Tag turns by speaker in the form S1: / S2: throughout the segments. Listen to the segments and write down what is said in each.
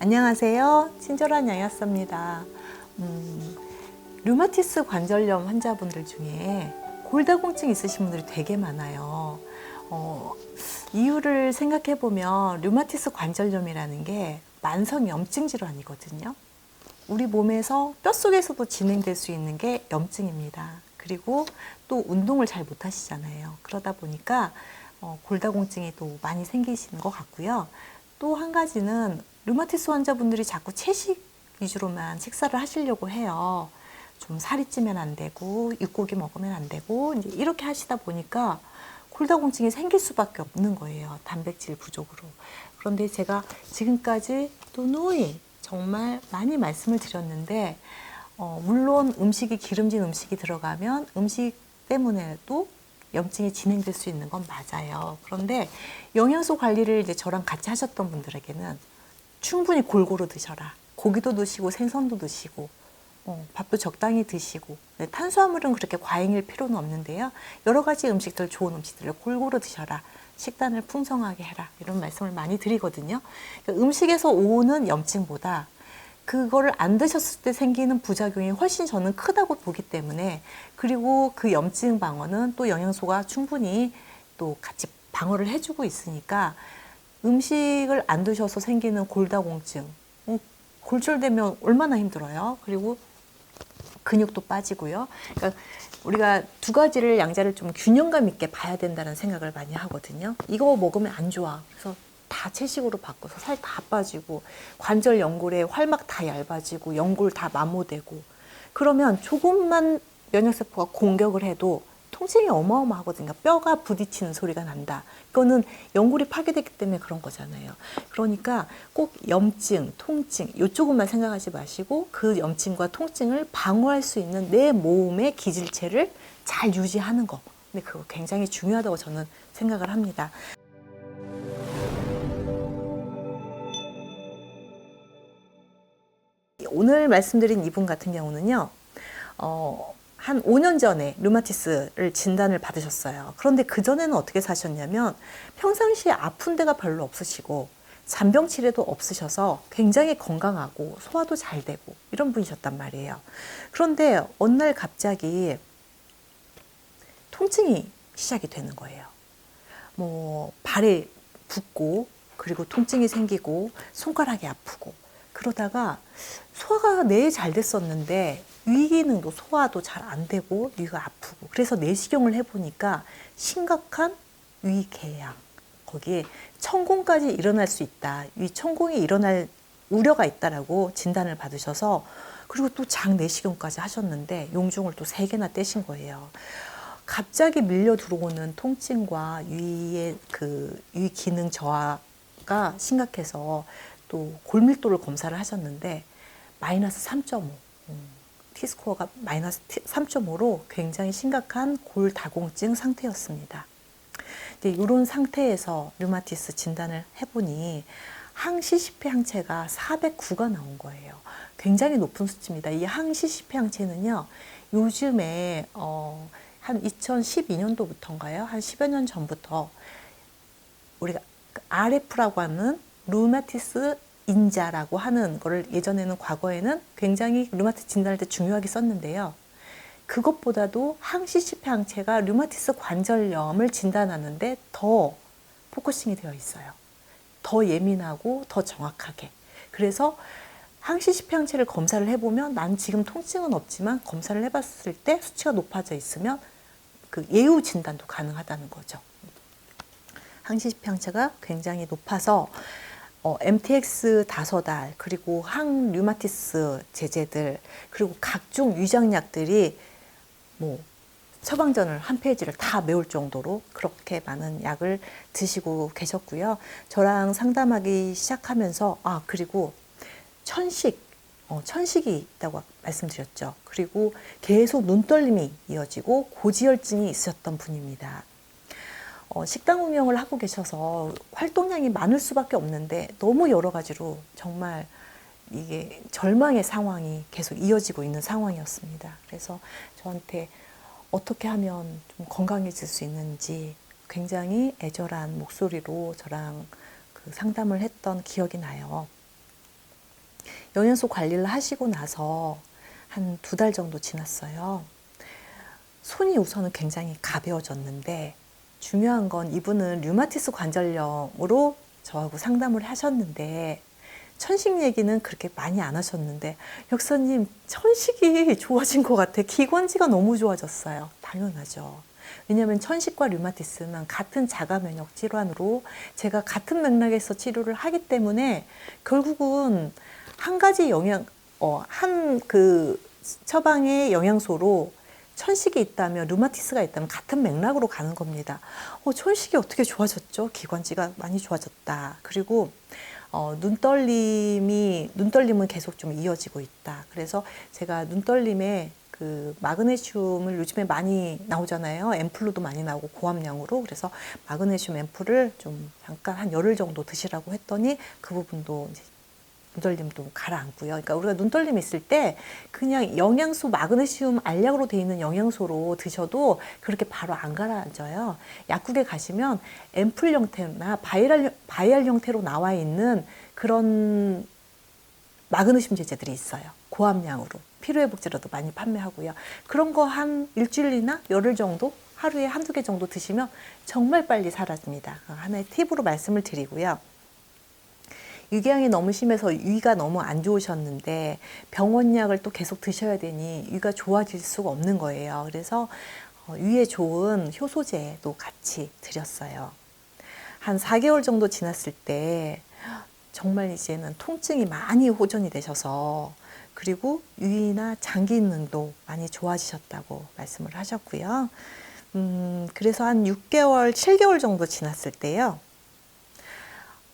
S1: 안녕하세요. 친절한 양약사입니다. 류마티스 관절염 환자분들 중에 골다공증 있으신 분들이 되게 많아요. 이유를 생각해 보면 류마티스 관절염이라는 게 만성 염증 질환이거든요. 우리 몸에서 뼛속에서도 진행될 수 있는 게 염증입니다. 그리고 또 운동을 잘 못 하시잖아요. 그러다 보니까 골다공증이 또 많이 생기시는 것 같고요. 또 한 가지는 류마티스 환자분들이 자꾸 채식 위주로만 식사를 하시려고 해요. 좀 살이 찌면 안 되고 육고기 먹으면 안 되고 이제 이렇게 하시다 보니까 골다공증이 생길 수밖에 없는 거예요. 단백질 부족으로. 그런데 제가 지금까지 또 누이 정말 많이 말씀을 드렸는데 물론 음식이 기름진 음식이 들어가면 음식 때문에도 염증이 진행될 수 있는 건 맞아요. 그런데 영양소 관리를 이제 저랑 같이 하셨던 분들에게는 충분히 골고루 드셔라. 고기도 드시고 생선도 드시고 밥도 적당히 드시고 탄수화물은 그렇게 과잉일 필요는 없는데요. 여러 가지 음식들, 좋은 음식들을 골고루 드셔라. 식단을 풍성하게 해라. 이런 말씀을 많이 드리거든요. 그러니까 음식에서 오는 염증보다 그거를 안 드셨을 때 생기는 부작용이 훨씬 저는 크다고 보기 때문에, 그리고 그 염증 방어는 또 영양소가 충분히 또 같이 방어를 해주고 있으니까 음식을 안 드셔서 생기는 골다공증, 골절되면 얼마나 힘들어요. 그리고 근육도 빠지고요. 그러니까 우리가 두 가지를 양자를 좀 균형감 있게 봐야 된다는 생각을 많이 하거든요. 이거 먹으면 안 좋아. 그래서 다 채식으로 바꿔서 살 다 빠지고 관절 연골에 활막 다 얇아지고 연골 다 마모되고 그러면 조금만 면역세포가 공격을 해도 통증이 어마어마하거든요. 뼈가 부딪히는 소리가 난다. 이거는 연골이 파괴됐기 때문에 그런 거잖아요. 그러니까 꼭 염증, 통증 이쪽만 생각하지 마시고 그 염증과 통증을 방어할 수 있는 내 몸의 기질체를 잘 유지하는 거. 근데 그거 굉장히 중요하다고 저는 생각을 합니다. 오늘 말씀드린 이분 같은 경우는요. 한 5년 전에 류마티스를 진단을 받으셨어요. 그런데 그전에는 어떻게 사셨냐면 평상시에 아픈 데가 별로 없으시고 잔병 치레도 없으셔서 굉장히 건강하고 소화도 잘 되고 이런 분이셨단 말이에요. 그런데 어느 날 갑자기 통증이 시작이 되는 거예요. 뭐 발에 붓고 그리고 통증이 생기고 손가락이 아프고 그러다가 소화가 내 잘 됐었는데 위 기능도 소화도 잘 안 되고 위가 아프고 그래서 내시경을 해보니까 심각한 위궤양, 거기에 천공까지 일어날 수 있다, 위 천공이 일어날 우려가 있다라고 진단을 받으셔서 그리고 또 장 내시경까지 하셨는데 용종을 또 3개나 떼신 거예요. 갑자기 밀려 들어오는 통증과 위의 위 기능 저하가 심각해서 또 골밀도를 검사를 하셨는데 마이너스 3.5, T스코어가 마이너스 3.5로 굉장히 심각한 골다공증 상태였습니다. 이런 상태에서 류마티스 진단을 해보니 항CCP 항체가 409가 나온 거예요. 굉장히 높은 수치입니다. 이 항CCP 항체는요, 요즘에 한 2012년도부터인가요? 한 10여 년 전부터 우리가 RF라고 하는 류마티스 인자라고 하는 거를 예전에는 과거에는 굉장히 류마티스 진단할 때 중요하게 썼는데요. 그것보다도 항CCP 항체가 류마티스 관절염을 진단하는데 더 포커싱이 되어 있어요. 더 예민하고 더 정확하게. 그래서 항CCP 항체를 검사를 해보면 난 지금 통증은 없지만 검사를 해봤을 때 수치가 높아져 있으면 그 예후 진단도 가능하다는 거죠. 항CCP 항체가 굉장히 높아서 MTX 다소달 그리고 항류마티스 제제들 그리고 각종 위장약들이 뭐 처방전을 한 페이지를 다 메울 정도로 그렇게 많은 약을 드시고 계셨고요. 저랑 상담하기 시작하면서 그리고 천식이 있다고 말씀드렸죠. 그리고 계속 눈떨림이 이어지고 고지혈증이 있었던 분입니다. 식당 운영을 하고 계셔서 활동량이 많을 수밖에 없는데 너무 여러 가지로 정말 이게 절망의 상황이 계속 이어지고 있는 상황이었습니다. 그래서 저한테 어떻게 하면 좀 건강해질 수 있는지 굉장히 애절한 목소리로 저랑 그 상담을 했던 기억이 나요. 영양소 관리를 하시고 나서 한 2달 정도 지났어요. 손이 우선은 굉장히 가벼워졌는데 중요한 건 이분은 류마티스 관절염으로 저하고 상담을 하셨는데 천식 얘기는 그렇게 많이 안 하셨는데 역사님 천식이 좋아진 것 같아. 기관지가 너무 좋아졌어요. 당연하죠. 왜냐하면 천식과 류마티스는 같은 자가 면역 질환으로 제가 같은 맥락에서 치료를 하기 때문에 결국은 한 가지 한 그 처방의 영양소로 천식이 있다면 류마티스가 있다면 같은 맥락으로 가는 겁니다. 천식이 어떻게 좋아졌죠? 기관지가 많이 좋아졌다. 그리고 눈떨림은 계속 좀 이어지고 있다. 그래서 제가 눈떨림에 그 마그네슘을 요즘에 많이 나오잖아요. 앰플로도 많이 나오고 고함량으로. 그래서 마그네슘 앰플을 좀 잠깐 한 열흘 정도 드시라고 했더니 그 부분도 이제 눈떨림도 가라앉고요. 그러니까 우리가 눈떨림 있을 때 그냥 영양소 마그네슘 알약으로 되어 있는 영양소로 드셔도 그렇게 바로 안 가라앉아요. 약국에 가시면 앰플 형태나 바이알 형태로 나와 있는 그런 마그네슘 제제들이 있어요. 고함량으로. 피로회복제로도 많이 판매하고요. 그런 거 한 일주일이나 열흘 정도 하루에 한두 개 정도 드시면 정말 빨리 사라집니다. 하나의 팁으로 말씀을 드리고요. 유궤양이 너무 심해서 위가 너무 안 좋으셨는데 병원약을 또 계속 드셔야 되니 위가 좋아질 수가 없는 거예요. 그래서 위에 좋은 효소제도 같이 드렸어요. 한 4개월 정도 지났을 때 정말 이제는 통증이 많이 호전이 되셔서 그리고 위나 장기 기능도 많이 좋아지셨다고 말씀을 하셨고요. 그래서 한 6개월, 7개월 정도 지났을 때요.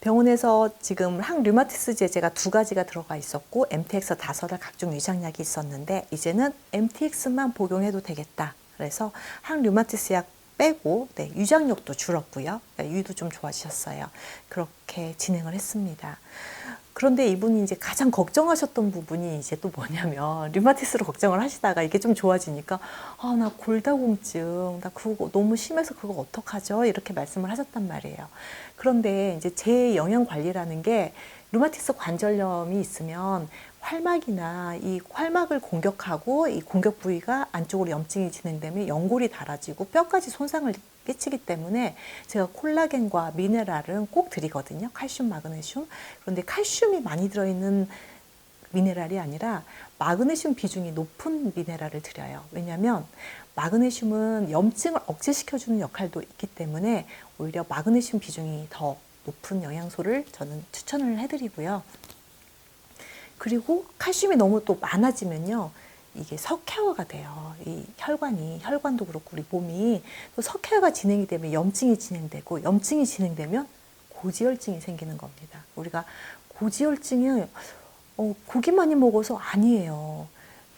S1: 병원에서 지금 항류마티스 제제가 2가지가 들어가 있었고 MTX 다섯알 각종 위장약이 있었는데 이제는 MTX만 복용해도 되겠다. 그래서 항류마티스 약 빼고 위장력도 줄었고요. 위도 좀 좋아지셨어요. 그렇게 진행을 했습니다. 그런데 이분이 이제 가장 걱정하셨던 부분이 이제 또 뭐냐면 류마티스로 걱정을 하시다가 이게 좀 좋아지니까 나 골다공증 나 그거 너무 심해서 그거 어떡하죠? 이렇게 말씀을 하셨단 말이에요. 그런데 이제 제 영양 관리라는 게 류마티스 관절염이 있으면 활막이나 이 활막을 공격하고 이 공격 부위가 안쪽으로 염증이 진행되면 연골이 닳아지고 뼈까지 손상을 끼치기 때문에 제가 콜라겐과 미네랄은 꼭 드리거든요. 칼슘, 마그네슘. 그런데 칼슘이 많이 들어있는 미네랄이 아니라 마그네슘 비중이 높은 미네랄을 드려요. 왜냐하면 마그네슘은 염증을 억제시켜주는 역할도 있기 때문에 오히려 마그네슘 비중이 더 높은 영양소를 저는 추천을 해드리고요. 그리고 칼슘이 너무 또 많아지면요. 이게 석회화가 돼요. 이 혈관도 그렇고 우리 몸이 또 석회화가 진행이 되면 염증이 진행되고 염증이 진행되면 고지혈증이 생기는 겁니다. 우리가 고지혈증이 고기 많이 먹어서 아니에요.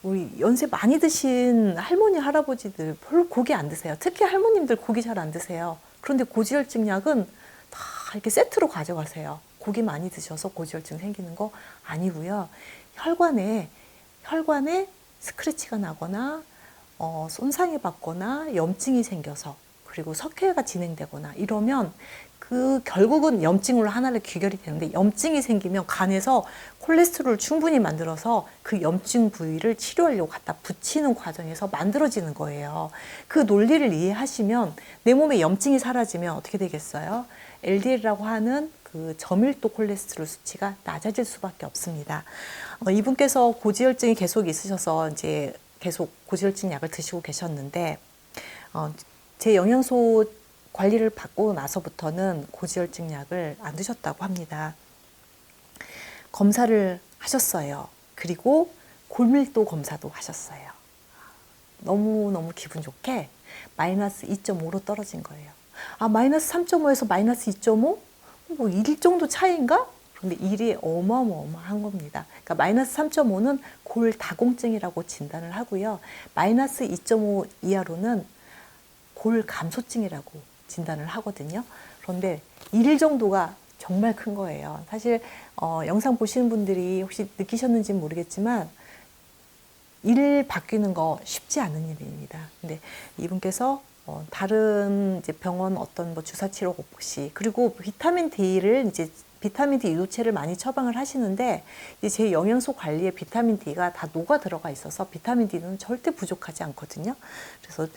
S1: 우리 연세 많이 드신 할머니, 할아버지들 별로 고기 안 드세요. 특히 할머님들 고기 잘 안 드세요. 그런데 고지혈증 약은 다 이렇게 세트로 가져가세요. 고기 많이 드셔서 고지혈증 생기는 거 아니고요. 혈관에 스크래치가 나거나 손상이 받거나 염증이 생겨서 그리고 석회가 진행되거나 이러면 그 결국은 염증으로 하나를 귀결이 되는데 염증이 생기면 간에서 콜레스테롤을 충분히 만들어서 그 염증 부위를 치료하려고 갖다 붙이는 과정에서 만들어지는 거예요. 그 논리를 이해하시면 내 몸에 염증이 사라지면 어떻게 되겠어요? LDL이라고 하는 그 저밀도 콜레스테롤 수치가 낮아질 수밖에 없습니다. 이분께서 고지혈증이 계속 있으셔서 이제 계속 고지혈증 약을 드시고 계셨는데 제 영양소 관리를 받고 나서부터는 고지혈증 약을 안 드셨다고 합니다. 검사를 하셨어요. 그리고 골밀도 검사도 하셨어요. 너무너무 기분 좋게 마이너스 2.5로 떨어진 거예요. 마이너스 3.5에서 마이너스 2.5? 뭐 1 정도 차이인가? 그런데 일이 어마어마한 겁니다. 그러니까 마이너스 3.5는 골다공증이라고 진단을 하고요. 마이너스 2.5 이하로는 골감소증이라고 진단을 하거든요. 그런데 1 정도가 정말 큰 거예요. 사실 영상 보시는 분들이 혹시 느끼셨는지는 모르겠지만 일 바뀌는 거 쉽지 않은 일입니다. 근데 이분께서 다른 이제 병원 어떤 뭐 주사 치료 없이 그리고 비타민 D를 이제 비타민 D 유도체를 많이 처방을 하시는데 이제 제 영양소 관리에 비타민 D가 다 녹아 들어가 있어서 비타민 D는 절대 부족하지 않거든요. 그래서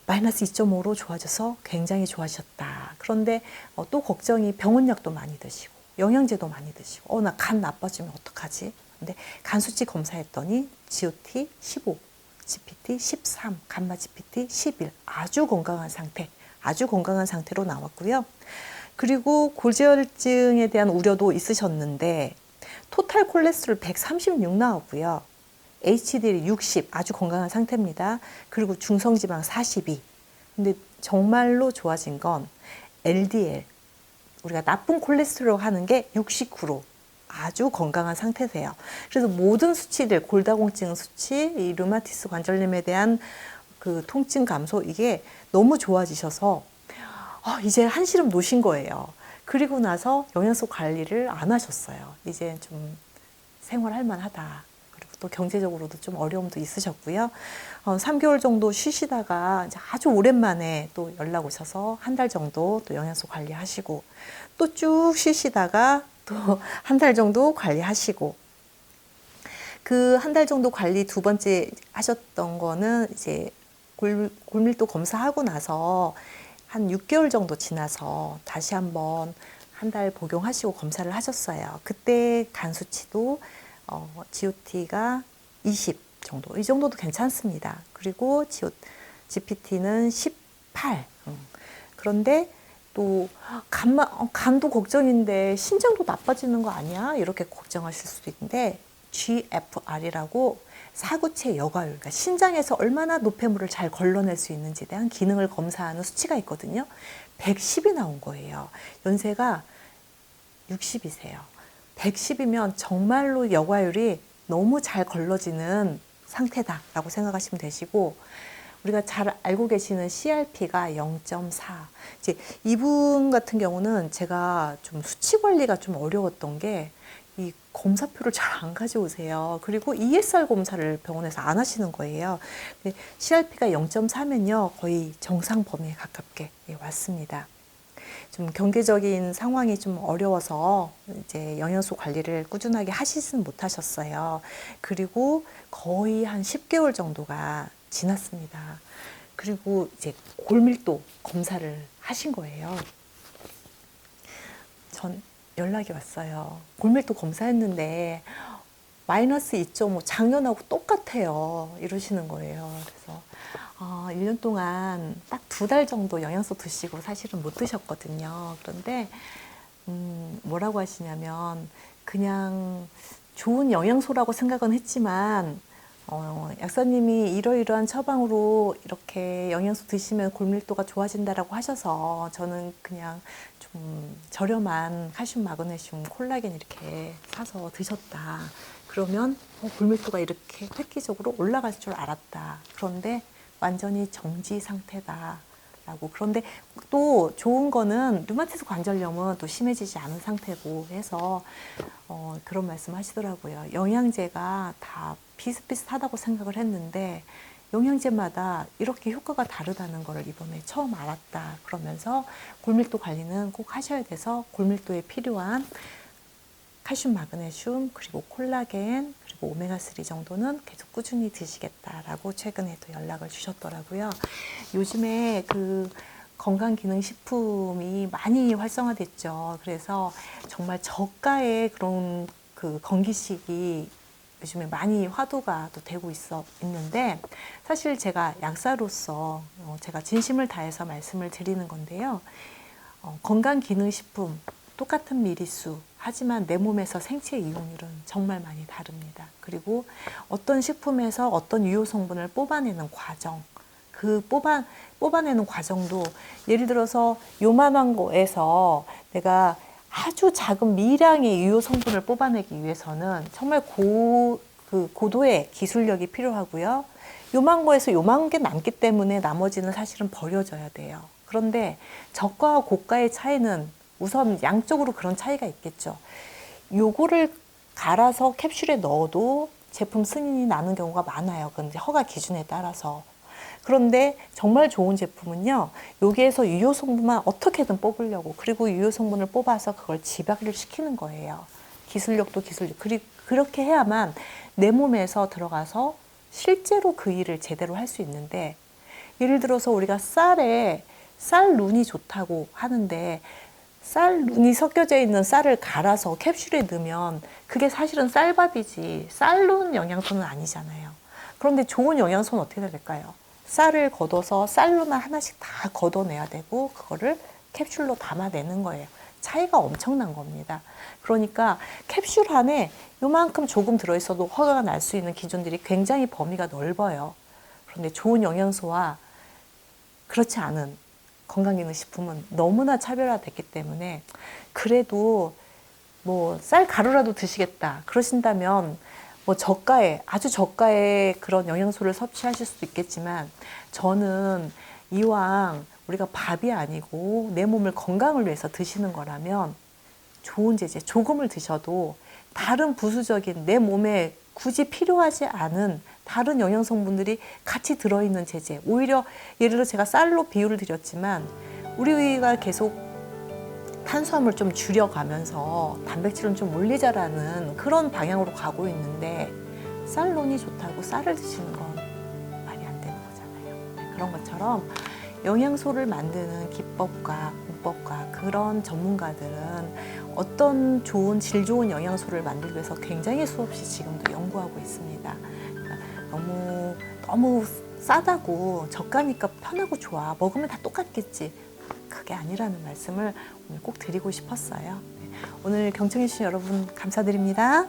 S1: 마이너스 2.5로 좋아져서 굉장히 좋아지셨다. 그런데 또 걱정이 병원약도 많이 드시고 영양제도 많이 드시고 나 간 나빠지면 어떡하지? 근데 간 수치 검사했더니 GOT 15, GPT 13, 감마 GPT 11 아주 건강한 상태, 아주 건강한 상태로 나왔고요. 그리고 고지혈증에 대한 우려도 있으셨는데 토탈 콜레스테롤 136 나오고요. HDL 60 아주 건강한 상태입니다. 그리고 중성지방 42. 근데 정말로 좋아진 건 LDL 우리가 나쁜 콜레스테롤 하는 게 69로 아주 건강한 상태세요. 그래서 모든 수치들 골다공증 수치, 이 류마티스 관절염에 대한 그 통증 감소 이게 너무 좋아지셔서 이제 한시름 놓으신 거예요. 그리고 나서 영양소 관리를 안 하셨어요. 이제 좀 생활할 만하다. 그리고 또 경제적으로도 좀 어려움도 있으셨고요. 3개월 정도 쉬시다가 이제 아주 오랜만에 또 연락 오셔서 한 달 정도 또 영양소 관리하시고 또 쭉 쉬시다가 또 한 달 정도 관리하시고 그 한 달 정도 관리 두 번째 하셨던 거는 이제 골밀도 검사하고 나서 한 6개월 정도 지나서 다시 한번 한 달 복용하시고 검사를 하셨어요. 그때 간 수치도 GOT가 20 정도, 이 정도도 괜찮습니다. 그리고 GPT는 18. 그런데 또 간도 걱정인데 신장도 나빠지는 거 아니야? 이렇게 걱정하실 수도 있는데 GFR이라고 사구체 여과율, 그러니까 신장에서 얼마나 노폐물을 잘 걸러낼 수 있는지에 대한 기능을 검사하는 수치가 있거든요. 110이 나온 거예요. 연세가 60이세요. 110이면 정말로 여과율이 너무 잘 걸러지는 상태다라고 생각하시면 되시고 우리가 잘 알고 계시는 CRP가 0.4. 이제 이분 같은 경우는 제가 좀 수치 관리가 좀 어려웠던 게 이 검사표를 잘 안 가져오세요. 그리고 ESR 검사를 병원에서 안 하시는 거예요. CRP가 0.4면요 거의 정상 범위에 가깝게 왔습니다. 좀 경제적인 상황이 좀 어려워서 이제 영양소 관리를 꾸준하게 하시진 못하셨어요. 그리고 거의 한 10개월 정도가 지났습니다. 그리고 이제 골밀도 검사를 하신 거예요. 전 연락이 왔어요. 골밀도 검사했는데 마이너스 2.5 작년하고 똑같아요. 이러시는 거예요. 그래서 1년 동안 딱 2달 정도 영양소 드시고 사실은 못 드셨거든요. 그런데 뭐라고 하시냐면 그냥 좋은 영양소라고 생각은 했지만 약사님이 이러이러한 처방으로 이렇게 영양소 드시면 골밀도가 좋아진다라고 하셔서 저는 그냥 좀 저렴한 칼슘, 마그네슘, 콜라겐 이렇게 사서 드셨다. 그러면 골밀도가 이렇게 획기적으로 올라갈 줄 알았다. 그런데 완전히 정지 상태다. 라고. 그런데 또 좋은 거는 류마티스 관절염은 또 심해지지 않은 상태고 해서 그런 말씀 하시더라고요. 영양제가 다 비슷비슷하다고 생각을 했는데 영양제마다 이렇게 효과가 다르다는 걸 이번에 처음 알았다. 그러면서 골밀도 관리는 꼭 하셔야 돼서 골밀도에 필요한 칼슘, 마그네슘, 그리고 콜라겐, 그리고 오메가3 정도는 계속 꾸준히 드시겠다라고 최근에 또 연락을 주셨더라고요. 요즘에 그 건강기능식품이 많이 활성화됐죠. 그래서 정말 저가의 그런 그 건기식이 요즘에 많이 화두가 또 되고 있는데 사실 제가 약사로서 제가 진심을 다해서 말씀을 드리는 건데요. 건강기능식품 똑같은 미리수 하지만 내 몸에서 생체 이용률은 정말 많이 다릅니다. 그리고 어떤 식품에서 어떤 유효 성분을 뽑아내는 과정, 그 뽑아내는 과정도 예를 들어서 요만한 거에서 내가 아주 작은 미량의 유효 성분을 뽑아내기 위해서는 정말 고도의 기술력이 필요하고요. 요만 거에서 요만 게 남기 때문에 나머지는 사실은 버려져야 돼요. 그런데 저가와 고가의 차이는 우선 양쪽으로 그런 차이가 있겠죠. 요거를 갈아서 캡슐에 넣어도 제품 승인이 나는 경우가 많아요. 그건 이제 허가 기준에 따라서. 그런데 정말 좋은 제품은요, 여기에서 유효 성분만 어떻게든 뽑으려고, 그리고 유효 성분을 뽑아서 그걸 집약을 시키는 거예요. 기술력도 기술력. 그렇게 해야만 내 몸에서 들어가서 실제로 그 일을 제대로 할 수 있는데, 예를 들어서 우리가 쌀에 쌀룬이 좋다고 하는데, 쌀룬이 섞여져 있는 쌀을 갈아서 캡슐에 넣으면 그게 사실은 쌀밥이지 쌀룬 영양소는 아니잖아요. 그런데 좋은 영양소는 어떻게 될까요? 쌀을 걷어서 쌀로만 하나씩 다 걷어내야 되고 그거를 캡슐로 담아내는 거예요. 차이가 엄청난 겁니다. 그러니까 캡슐 안에 요만큼 조금 들어있어도 허가가 날 수 있는 기준들이 굉장히 범위가 넓어요. 그런데 좋은 영양소와 그렇지 않은 건강기능식품은 너무나 차별화됐기 때문에, 그래도 뭐 쌀 가루라도 드시겠다 그러신다면 뭐 저가에, 아주 저가의 그런 영양소를 섭취하실 수도 있겠지만, 저는 이왕 우리가 밥이 아니고 내 몸을 건강을 위해서 드시는 거라면 좋은 제재 조금을 드셔도 다른 부수적인 내 몸에 굳이 필요하지 않은 다른 영양 성분들이 같이 들어있는 제재, 오히려 예를 들어 제가 쌀로 비유를 드렸지만 우리가 계속 탄수화물 좀 줄여가면서 단백질은 좀 올리자라는 그런 방향으로 가고 있는데, 쌀론이 좋다고 쌀을 드시는 건 말이 안 되는 거잖아요. 그런 것처럼 영양소를 만드는 기법과 공법과 그런 전문가들은 어떤 좋은 질 좋은 영양소를 만들기 위해서 굉장히 수없이 지금도 연구하고 있습니다. 그러니까 너무 싸다고 저가니까 편하고 좋아, 먹으면 다 똑같겠지, 그게 아니라는 말씀을 오늘 꼭 드리고 싶었어요. 오늘 경청해 주신 여러분 감사드립니다.